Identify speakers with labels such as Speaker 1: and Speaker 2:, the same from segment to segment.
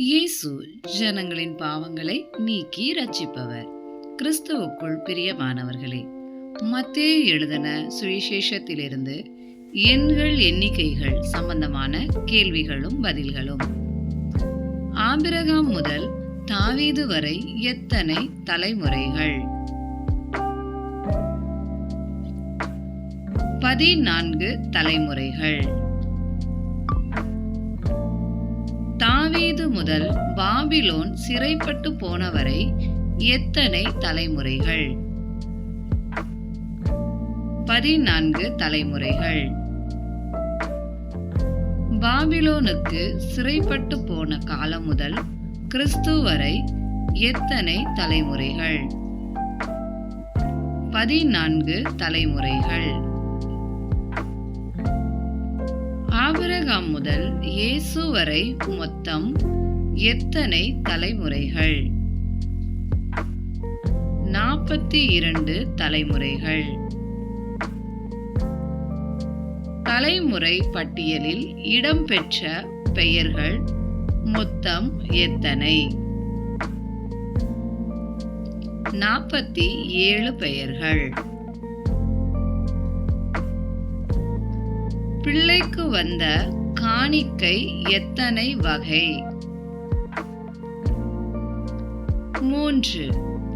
Speaker 1: இயேசு ஜனங்களின் பாவங்களை நீக்கி ரட்சிப்பவர். கிறிஸ்துவுக்குள் பிரியமானவர்களே, மத்தேயு எழுதின சுவிசேஷத்திலிருந்து எண்ணிக்கைகள் சம்பந்தமான கேள்விகளும் பதில்களும். ஆபிரகாம் முதல் தாவீது வரை எத்தனை தலைமுறைகள்? 14 தலைமுறைகள். தாவீது முதல் பாபிலோன் சிறைப்பட்டு போனவரை எத்தனை தலைமுறைகள்? 14 தலைமுறைகள். பாபிலோனுக்கு சிறைப்பட்டு போன காலம் முதல் கிறிஸ்து வரை எத்தனை தலைமுறைகள்? 14 தலைமுறைகள். ஆபிரகாம் முதல் இயேசு வரை மொத்தம் எத்தனை தலைமுறைகள்? 42 தலைமுறைகள். தலைமுறை பட்டியலில் இடம்பெற்ற பெயர்கள் மொத்தம் எத்தனை? 47 பெயர்கள். பிள்ளைக்கு வந்த காணிக்கை எத்தனை வகை? 3.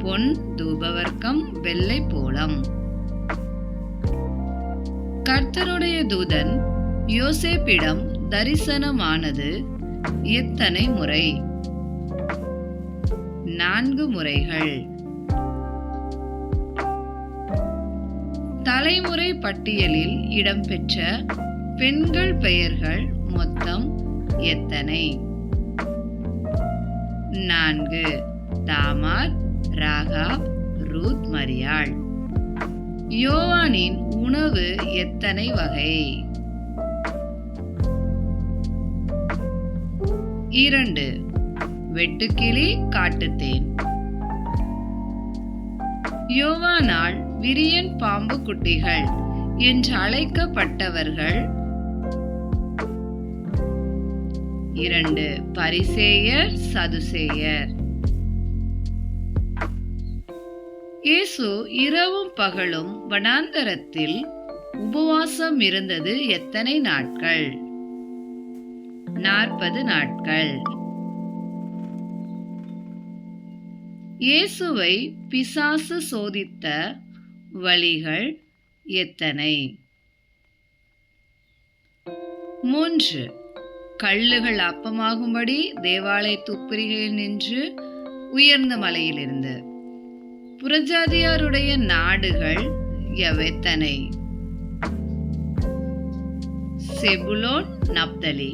Speaker 1: பொன், தூபவர்க்கம், வெள்ளை போளம். கர்த்தருடைய தூதன் யோசேப்பிடம் தரிசனமானது எத்தனை முறை? 4 முறைகள். தலைமுறை பட்டியலில் இடம்பெற்ற பெண்கள் பெயர்கள் மொத்தம் எத்தனை? 4. தாமார், ராகாப், ரூத், மரியாள். யோவானின் உணவு எத்தனை வகை? 2. வெட்டுக்கிளி, காட்டுத்தேன். யோவானால் விரியன் பாம்பு குட்டிகள் என்று அழைக்கப்பட்டவர்கள் 2. பரிசேயர், சதுசேயர். இயேசு இரவும் பகலும் வனாந்தரத்தில் உபவாசம் இருந்தது எத்தனை நாட்கள்? 40 நாட்கள். இயேசுவை பிசாசு சோதித்த வழிகள் எத்தனை? 3. கல்லுகள் அப்பமாகும்படி தேவாலயத்து உட்பிரிகளில் நின்று உயர்ந்த மலையிலிருந்து. புறஜாதியாருடைய நாடுகள் எத்தனை? செபுலோன், நப்தலி.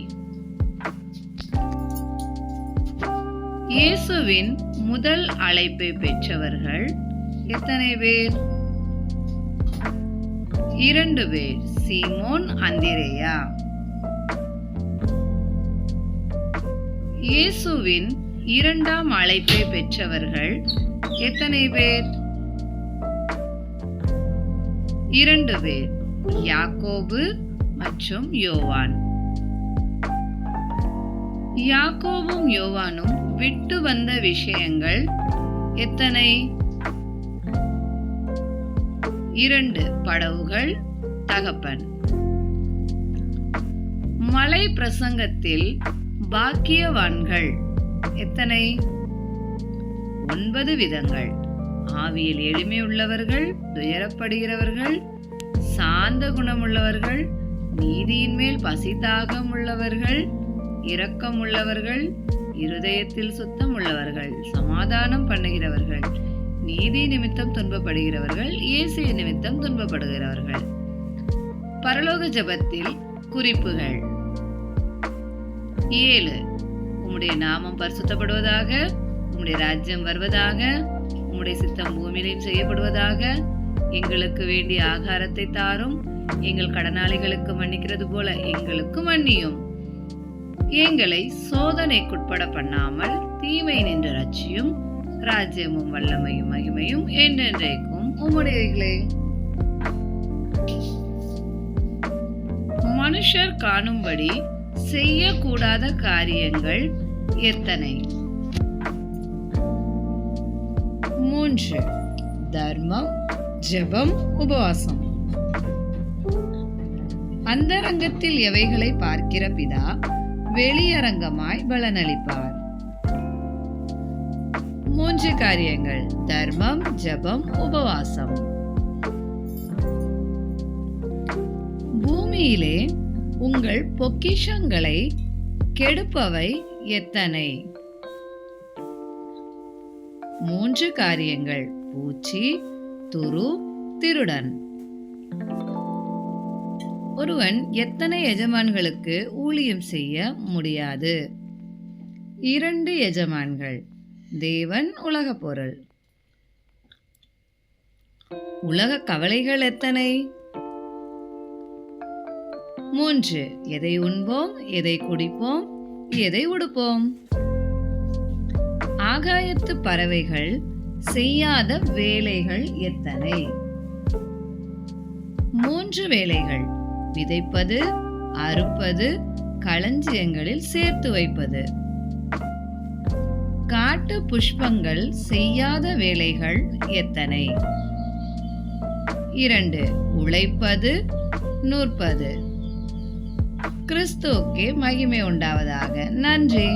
Speaker 1: இயேசுவின் முதல் அழைப்பை பெற்றவர்கள் எத்தனை பேர்? 2 பேர். சீமோன், அந்திரேயா. இயேசுவின் இரண்டாம் அழைப்பை பெற்றவர்கள் எத்தனை பேர்? 2 பேர். யாக்கோபு மற்றும் யோவான். யாக்கோபும் யோவானும் விட்டு வந்த விஷயங்கள் எத்தனை? 2 படவுகள், தகப்பன். மலை பிரசங்கத்தில் பாக்கியவான்கள் எத்தனை? 9 விதங்கள். ஆவியில் எளிமையுள்ளவர்கள், துயரப்படுகிறவர்கள், சாந்த குணமுள்ளவர்கள், நீதியின் மேல் பசிதாகம் உள்ளவர்கள், இரக்கம் உள்ளவர்கள், இருதயத்தில் சுத்தம் உள்ளவர்கள், சமாதானம் பண்ணுகிறவர்கள், நீதி நிமித்தம் துன்பப்படுகிறவர்கள், இயேசு நிமித்தம் துன்பப்படுகிறவர்கள். பரலோக ஜெபத்தில் குறிப்புகள். 7. உம்முடைய நாமம் பரிசுத்தப்படுவதாக, உம்முடைய ராஜ்யம் வருவதாக, உம்முடைய சித்தம் பூமியிலும் செய்யப்படுவதாக. எங்களுக்கு வேண்டிய ஆகாரத்தை தாரும். எங்கள் கடனாளிகளுக்கு மன்னிக்கிறது போல எங்களுக்கு மன்னியும். எங்களை சோதனைக்குட்பட பண்ணாமல் தீமை நின்று ரட்சியும். ராஜ்யமும் வல்லமையும் மகிமையும் என்றென்றைக்கும் உம்முடையவைகளே. மனுஷர் காணும்படி செய்யக்கூடாத காரியங்கள் எத்தனை? 3. தர்மம், ஜெபம், உபவாசம். அந்தரங்கத்தில் எவைகளை பார்க்கிற பிதா வெளியரங்கமாய் பலனளிப்பார். 3 காரியங்கள்: தர்மம், ஜெபம், உபவாசம். பூமியிலே உங்கள் பொக்கிஷங்களை கெடுப்பவை எத்தனை? 3 காரியங்கள்: பூச்சி, துரு, திருடன். ஒருவன் எத்தனை எஜமான்களுக்கு ஊழியம் செய்ய முடியாது? 2 எஜமான்கள். தேவன், உலக பொருள். உலக கவலைகள் எத்தனை? 3. எதை உண்போம், எதை குடிப்போம், எதை உடுப்போம்? ஆகாயத்து பறவைகள் செய்யாத வேலைகள் எத்தனை? 3 வேலைகள்: விதைப்பது, அறுப்பது, களஞ்சியங்களில் சேர்த்து வைப்பது. காட்டு புஷ்பங்கள் செய்யாத வேலைகள் எத்தனை? 2. உழைப்பது, நூற்பது. கிறிஸ்துவுக்கே மகிமை உண்டாவதாக. நன்றி.